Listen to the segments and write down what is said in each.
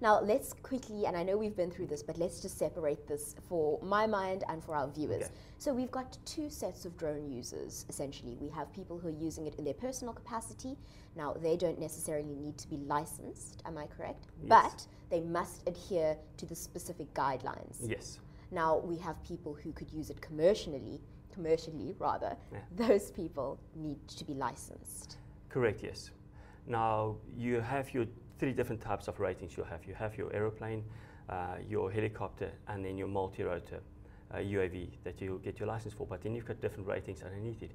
Now let's quickly, and I know we've been through this, but let's just separate this for my mind and for our viewers. Okay. So we've got two sets of drone users, essentially. We have people who are using it in their personal capacity. Now they don't necessarily need to be licensed, am I correct? Yes. But they must adhere to the specific guidelines. Yes. Now we have people who could use it commercially rather. Yeah. Those people need to be licensed. Correct, yes. Now you have your three different types of ratings you have your aeroplane, your helicopter, and then your multi-rotor UAV that you'll get your license for. But then you've got different ratings underneath it.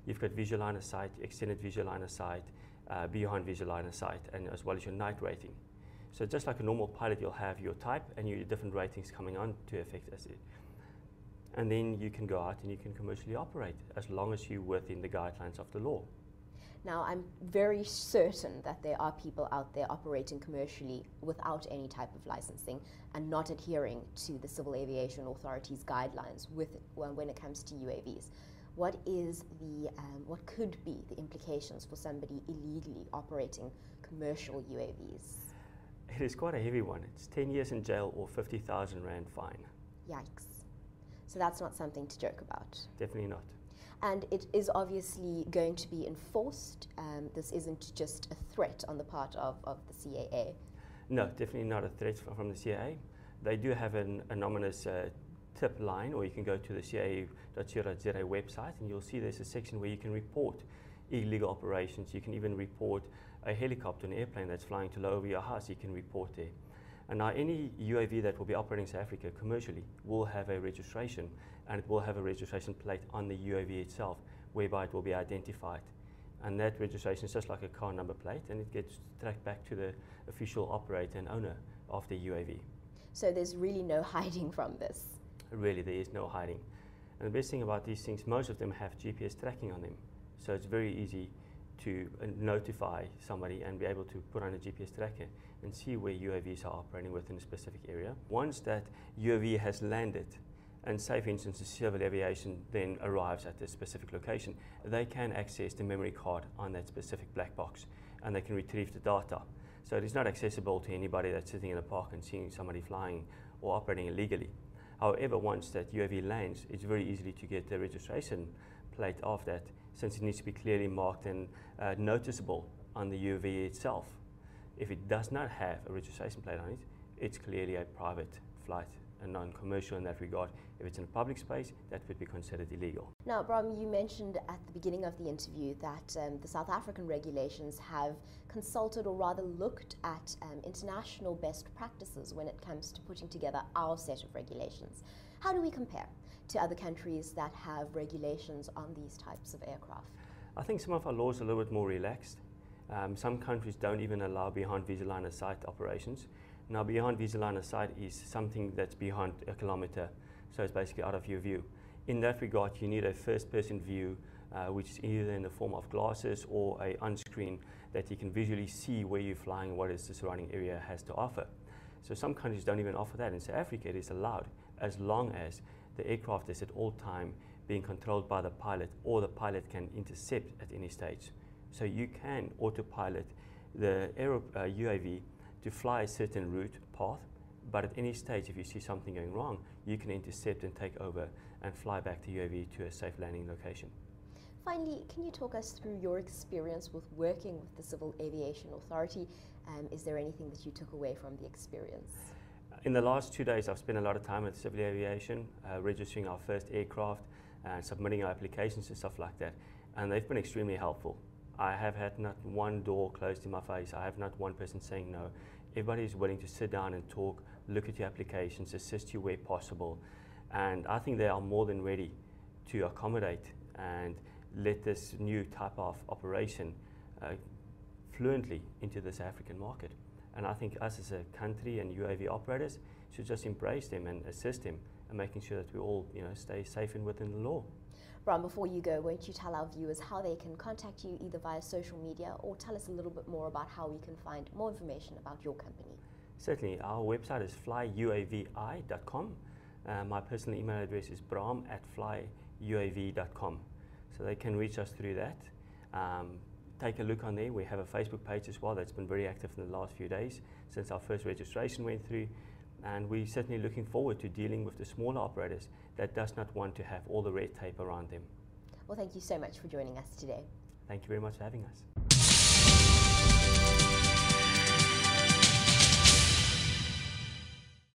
You've got visual line of sight, extended visual line of sight, beyond visual line of sight, and as well as your night rating. So just like a normal pilot, you'll have your type and your different ratings coming on to effect as it. And then you can go out and you can commercially operate as long as you're within the guidelines of the law. Now, I'm very certain that there are people out there operating commercially without any type of licensing and not adhering to the Civil Aviation Authority's guidelines when it comes to UAVs. What could be the implications for somebody illegally operating commercial UAVs? It is quite a heavy one. It's 10 years in jail or 50,000 Rand fine. Yikes. So that's not something to joke about. Definitely not. And it is obviously going to be enforced. This isn't just a threat on the part of the CAA. No, definitely not a threat from the CAA. They do have an anonymous tip line, or you can go to the CAA.co.za website and you'll see there's a section where you can report illegal operations. You can even report a helicopter, an airplane that's flying too low over your house, you can report there. And now any UAV that will be operating in South Africa commercially will have a registration, and it will have a registration plate on the UAV itself, whereby it will be identified. And that registration is just like a car number plate, and it gets tracked back to the official operator and owner of the UAV. So there's really no hiding from this. Really, there is no hiding. And the best thing about these things, most of them have GPS tracking on them. So it's very easy to notify somebody and be able to put on a GPS tracker and see where UAVs are operating within a specific area. Once that UAV has landed, and say for instance the civil aviation then arrives at this specific location, they can access the memory card on that specific black box and they can retrieve the data. So it is not accessible to anybody that's sitting in a park and seeing somebody flying or operating illegally. However, once that UAV lands, it's very easy to get the registration plate of that, since it needs to be clearly marked and noticeable on the UAV itself. If it does not have a registration plate on it, it's clearly a private flight and non-commercial in that regard. If it's in a public space, that would be considered illegal. Now, Bram, you mentioned at the beginning of the interview that the South African regulations have consulted, or rather looked at international best practices when it comes to putting together our set of regulations. How do we compare to other countries that have regulations on these types of aircraft? I think some of our laws are a little bit more relaxed. Some countries don't even allow beyond visual line of sight operations. Now, beyond visual line of sight is something that's beyond a kilometer, so it's basically out of your view. In that regard, you need a first-person view, which is either in the form of glasses or a on-screen that you can visually see where you're flying and what is the surrounding area has to offer. So some countries don't even offer that. In South Africa, it is allowed as long as the aircraft is at all time being controlled by the pilot, or the pilot can intercept at any stage. So you can autopilot the UAV to fly a certain route path, but at any stage, if you see something going wrong, you can intercept and take over and fly back the UAV to a safe landing location. Finally, can you talk us through your experience with working with the Civil Aviation Authority? Is there anything that you took away from the experience? In the last 2 days, I've spent a lot of time with Civil Aviation, registering our first aircraft and submitting our applications and stuff like that, and they've been extremely helpful. I have had not one door closed in my face. I have not one person saying no. Everybody is willing to sit down and talk, look at your applications, assist you where possible. And I think they are more than ready to accommodate and let this new type of operation fluently into the South African market. And I think us as a country and UAV operators should just embrace them and assist them, and making sure that we all stay safe and within the law. Bram, before you go, won't you tell our viewers how they can contact you either via social media, or tell us a little bit more about how we can find more information about your company? Certainly. Our website is flyuavi.com. My personal email address is bram@flyuav.com. So they can reach us through that. take a look on there. We have a Facebook page as well that's been very active in the last few days since our first registration went through. And we're certainly looking forward to dealing with the smaller operators that does not want to have all the red tape around them. Well, thank you so much for joining us today. Thank you very much for having us.